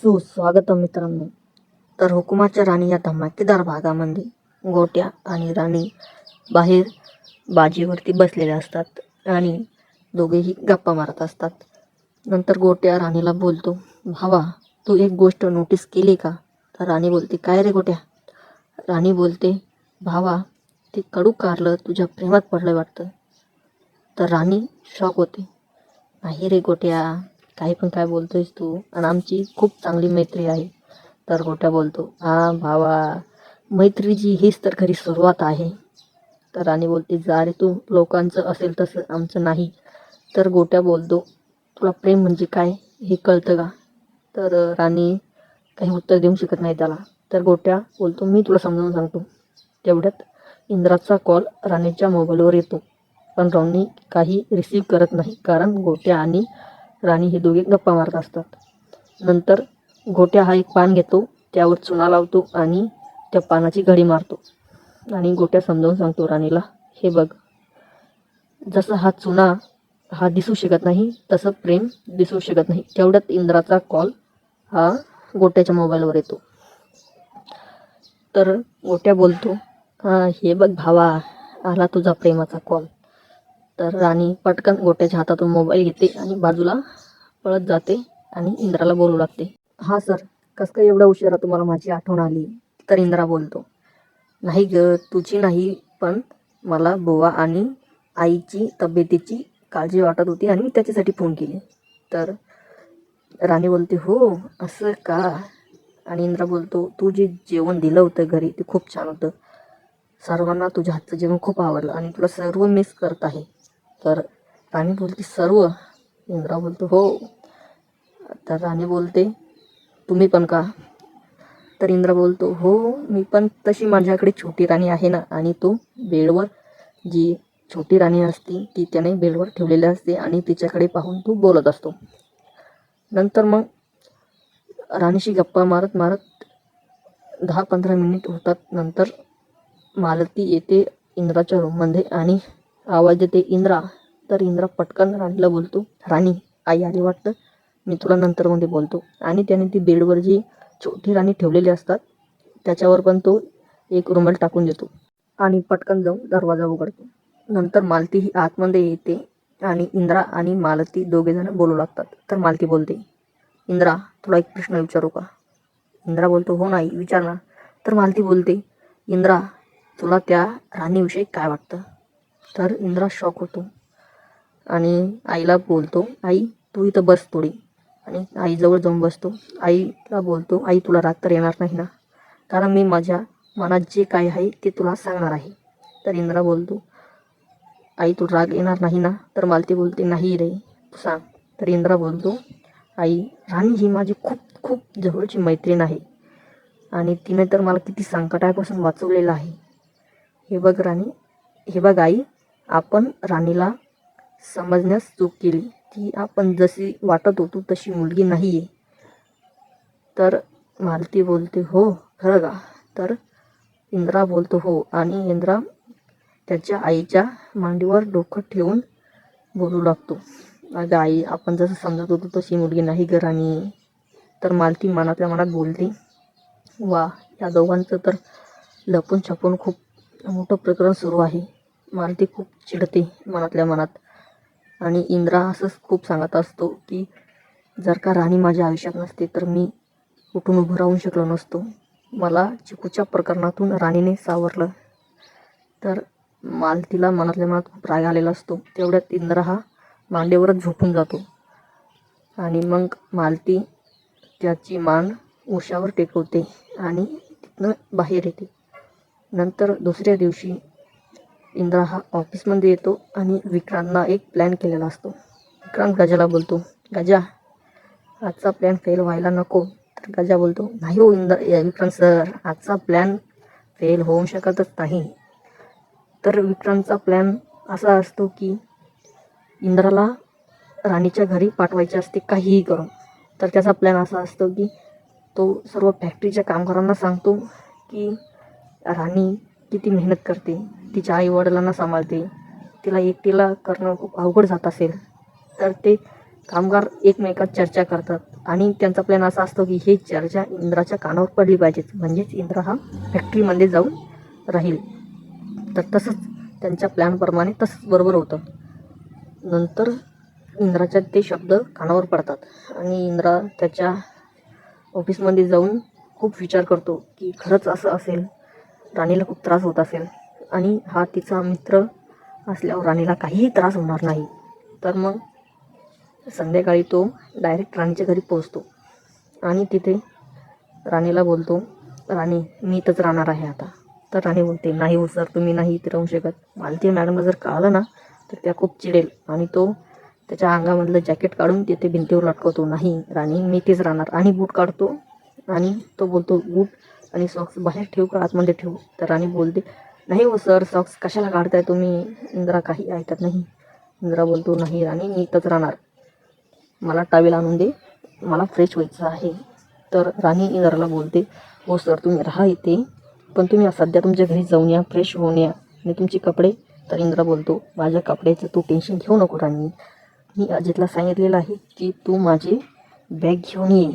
सुस्वागतम मित्रांनो. तर हुकुमाच्या राणी या धमाकेदार भागामध्ये गोट्या आणि राणी बाहेर बाजीवरती बसलेल्या असतात आणि दोघेही गप्पा मारत असतात. नंतर गोट्या राणीला बोलतो, भावा तू एक गोष्ट नोटीस केली का? तर राणी बोलते, काय रे गोट्या? राणी बोलते, भावा ते कडू कारलं तुझ्या प्रेमात पडलं वाटतं. तर राणी शॉक होते, नाही रे गोट्या, काही पण काय बोलतोयस तू, आणि आमची खूप चांगली मैत्री आहे. तर गोट्या बोलतो, हा भावा, मैत्रीची हीच तर खरी सुरुवात आहे. तर राणी बोलते, जा रे तू, लोकांचं असेल तसं, आमचं नाही. तर गोट्या बोलतो, तुला प्रेम म्हणजे काय हे कळतं का? तर राणी काही उत्तर देऊ शकत नाही त्याला. तर गोट्या बोलतो, मी तुला समजावून सांगतो. तेवढ्यात इंद्राचा कॉल राणीच्या मोबाईलवर येतो, पण राणी काही रिसीव्ह करत नाही, कारण गोट्या आणि राणी हे दोघे गप्पा मारत असतात. नंतर गोट्या हा एक पान घेतो, त्यावर चुना लावतो आणि त्या पानाची घडी मारतो आणि गोट्या समजावून सांगतो राणीला, हे बघ, जसं हा चुना हा दिसू शकत नाही तसं प्रेम दिसू शकत नाही. तेवढ्यात इंद्राचा कॉल हा गोट्याच्या मोबाईलवर येतो. तर गोट्या बोलतो, हां हे बघ भावा, आला तुझा प्रेमाचा कॉल. तर राणी पटकन गोट्याच्या हातातून मोबाईल घेते आणि बाजूला पळत जाते आणि इंद्राला बोलू लागते, हा सर, कसं काय एवढा उशिरा तुम्हाला माझी आठवण आली? तर इंद्रा बोलतो, नाही ग, तुझी नाही, पण मला बुवा आणि आईची तब्येतीची काळजी वाटत होती आणि मी त्याच्यासाठी फोन केली. तर राणी बोलते, हो असं का? आणि इंद्रा बोलतो, तू जे जेवण दिलं होतं घरी ते खूप छान होतं, सर्वांना तुझ्या हातचं जेवण खूप आवडलं आणि तुला सर्व मिस करत आहे. तर राणी बोलते, सर्व? इंद्रा बोलतो, हो. तर राणी बोलते, तुम्ही पण का? तर इंद्रा बोलतो, हो मी पण. तशी माझ्याकडे छोटी राणी आहे ना, आणि तो बेडवर जी छोटी राणी असते ती त्याने बेडवर ठेवलेली असते आणि तिच्याकडे पाहून तो बोलत असतो. नंतर मग राणीशी गप्पा मारत मारत 10-15 मिनिट होतात. नंतर मालती येते इंद्राच्या रूममध्ये आणि आवाज देते, इंद्रा. तर इंद्रा पटकन राणीला बोलतो, राणी, आई आली वाटतं, मी तुला नंतर मध्ये बोलतो. आणि त्याने ती बेडवर जी छोटी राणी ठेवलेली असतात त्याच्यावर पण तो एक रुमाल टाकून देतो आणि पटकन जाऊन दरवाजा उघडतो. नंतर मालती ही आतमध्ये येते आणि इंद्रा आणि मालती दोघेजण बोलू लागतात. तर मालती बोलते, इंद्रा तुला एक प्रश्न विचारू का? इंद्रा बोलतो, हो नाही, विचार ना. तर मालती बोलते, इंद्रा तुला त्या राणीविषयी काय वाटतं? तर इंद्रा शॉक होतो आणि आईला बोलतो, आई तू इथं बस थोडी. आणि आईजवळ जाऊन बसतो. आईला बोलतो, आई तुला राग तर येणार नाही ना, कारण मी माझ्या मनात जे काय आहे ते तुला सांगणार आहे. तर इंद्रा बोलतो, आई तू राग येणार नाही ना? तर मालती बोलते, नाही रे, तू सांग. तर इंद्रा बोलतो, आई, राणी ही माझी खूप खूप जवळची मैत्रीण आहे आणि तिने तर मला किती संकटापासून वाचवलेलं आहे. हे बघ राणी, हे बघ आई, आपण राणीला समजण्यास चूक केली. ती आपण जशी वाटत होतो तशी मुलगी नाही आहे. तर मालती बोलते, हो खरं का? तर इंद्रा बोलतो, हो. आणि इंद्रा त्याच्या आईच्या मांडीवर डोकं ठेवून बोलू लागतो, अगं आई, आपण जसं समजत होतो तशी मुलगी नाही ग राणी. तर मालती मनातल्या मनात बोलते, वा, या दोघांचं तर लपून छपून खूप मोठं प्रकरण सुरू आहे. मालती खूप चिडते मनातल्या मनात आणि इंद्रा असंच खूप सांगत असतो की जर का राणी माझ्या आयुष्यात नसते तर मी उठून उभं राहू शकलो नसतो. मला चिकूच्या प्रकरणातून राणीने सावरलं. तर मालतीला मनातल्या मनात खूप राग आलेला असतो. तेवढ्यात इंद्रा हा मांडीवरच झोपून जातो आणि मग मालती त्याची मान उशावर टेकवते आणि तिथनं बाहेर येते. नंतर दुसऱ्या दिवशी इंद्रा हा ऑफिसमध्ये येतो आणि विक्रांतला एक प्लॅन केलेला असतो. विक्रांत गजाला बोलतो, गजा, आजचा प्लॅन फेल व्हायला नको. तर गजा बोलतो, नाही हो विक्रांत सर, आजचा प्लॅन फेल होऊ शकतच नाही. तर विक्रांतचा प्लॅन असा असतो की इंद्राला राणीच्या घरी पाठवायचे असते काहीही करून. तर त्याचा प्लॅन असा असतो की तो सर्व फॅक्टरीच्या कामगारांना सांगतो की राणी किती मेहनत करते, तिच्या आईवडिलांना सांभाळते, तिला एकटीला करणं खूप अवघड जात असेल, तर ते कामगार एकमेकात चर्चा करतात आणि त्यांचा प्लॅन असा असतो की ही चर्चा इंद्राच्या कानावर पडली पाहिजे, म्हणजेच इंद्र हा फॅक्टरीमध्ये जाऊन राहील. तर तसंच त्यांच्या प्लॅनप्रमाणे तसंच बरोबर होतं. नंतर इंद्राच्या ते शब्द कानावर पडतात आणि इंद्रा त्याच्या ऑफिसमध्ये जाऊन खूप विचार करतो की खरंच असं असेल, राणीला खूप त्रास होत असेल आणि हा तिचा मित्र असल्यावर राणीला काहीही त्रास होणार नाही. तर मग संध्याकाळी तो डायरेक्ट राणीच्या घरी पोहोचतो आणि तिथे राणीला बोलतो, राणी मी इथंच राहणार आहे आता. तर राणी बोलते, नाही हो सर, तुम्ही नाही इथे राहू शकत. मालती मॅडमला जर कळलं ना तर त्या खूप चिडेल आणि तो त्याच्या अंगामधलं जॅकेट काढून तिथे भिंतीवर लटकवतो. नाही राणी, मी इथेच राहणार. आणि बूट काढतो आणि तो बोलतो, बूट आणि सॉक्स बाहेर ठेवू का आतमध्ये ठेवू? तर राणी बोलते, नाही हो सर, सॉक्स कशाला काढताय तुम्ही? इंद्रा काही ऐकत नाही. इंद्रा बोलतो, नाही राणी, मी इथंच राहणार. मला टावेल आणून दे, मला फ्रेश व्हायचं आहे. तर राणी इंद्राला बोलते, हो सर, तुम्ही राहा इथे, पण तुम्ही सध्या तुमच्या घरी जाऊन या, फ्रेश होऊन या आणि तुमचे कपडे. तर इंद्रा बोलतो, माझ्या कपड्याचं तू टेन्शन घेऊ नको राणी, मी अजितला सांगितलेलं आहे की तू माझी बॅग घेऊन ये.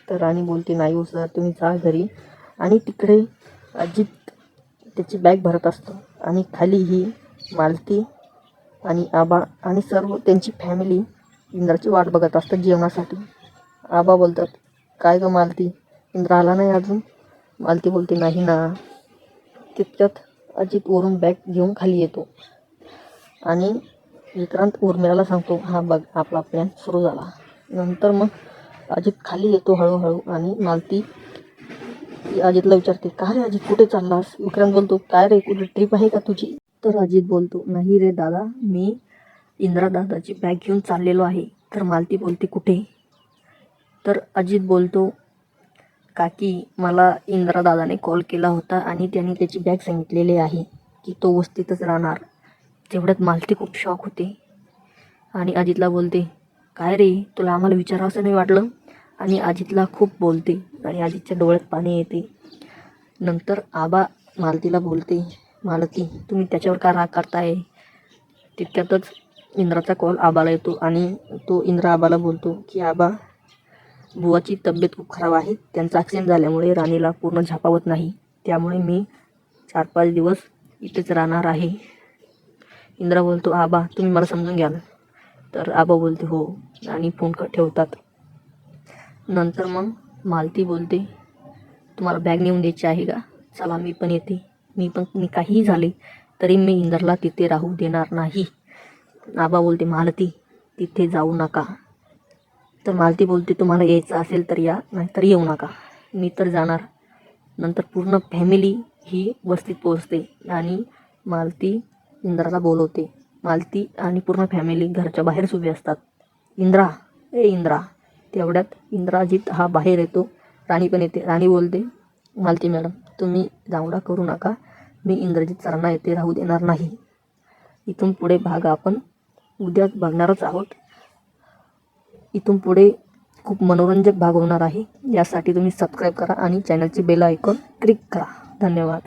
तर राणी बोलते, नाही हो सर, तुम्ही जा घरी. आणि तिकडे अजित त्याची बॅग भरत असतो आणि खाली ही मालती आणि आबा आणि सर्व त्यांची फॅमिली इंद्राची वाट बघत असतात जेवणासाठी. आबा बोलतात, काय गं मालती, इंद्र आला नाही अजून? मालती बोलते, नाही ना. तितक्यात अजित वरून बॅग घेऊन खाली येतो आणि विक्रांत उर्मिलाला सांगतो, हा बघ आपला प्लॅन सुरू झाला. नंतर मग अजित खाली येतो हळूहळू आणि मालती अजितला विचारते, का रे अजित, कुठे चाललास? विक्रांत बोलतो, काय रे, कुठे ट्रिप आहे का तुझी? तर अजित बोलतो, नाही रे दादा, मी इंद्रा दादाची बॅग घेऊन चाललेलो आहे. तर मालती बोलते, कुठे? तर अजित बोलतो, काकी, मला इंद्रा दादाने कॉल केला होता आणि त्याने त्याची बॅग सांगितलेली आहे की तो वस्तीतच राहणार. तेवढ्यात मालती खूप शॉक होते आणि अजितला बोलते, काय रे, तुला आम्हाला विचारावंसं नाही वाटलं? आणि अजितला खूप बोलते आणि अजितच्या डोळ्यात पाणी येते. नंतर आबा मालतीला बोलते, मालती, तुम्ही त्याच्यावर का राग करताय? तितक्यातच इंद्राचा कॉल आबाला येतो आणि तो इंद्रा आबाला बोलतो की आबा, बुवाची तब्येत खूप खराब आहे, त्यांचा ॲक्सिडेंट झाल्यामुळे राणीला पूर्ण झेपावत नाही, त्यामुळे मी 4-5 दिवस इथेच राहणार आहे. इंद्रा बोलतो, आबा तुम्ही मला समजून घ्याल? तर आबा बोलते, हो, आणि फोन ठेवतात. नंतर मग मालती बोलते, तुम्हाला बॅग नेऊन द्यायची आहे का? चला मी पण येते. मी काहीही झाले तरी मी इंद्रला तिथे राहू देणार नाही. आबा बोलते, मालती तिथे जाऊ नका. तर मालती बोलते, तुम्हाला यायचं असेल तर या, नाहीतर येऊ नका, मी तर जाणार. नंतर पूर्ण फॅमिली ही वस्तीत पोहोचते आणि मालती इंद्राला बोलवते. मालती आणि पूर्ण फॅमिली घरच्या बाहेरच उभी असतात. इंद्रा, ए इंद्रा. तेवढ्यात इंद्राजित हा बाहेर येतो. राणी पण येते. राणी बोलते, मालती मॅडम, तुम्ही दांगडा करू नका, मी इंद्रजित सरांना येथे राहू देणार नाही. इथून पुढे भाग आपण उद्या बघणारच आहोत. इथून पुढे खूप मनोरंजक भाग होणार आहे. यासाठी तुम्ही सबस्क्राईब करा आणि चॅनलची बेल आयकॉन क्लिक करा. धन्यवाद.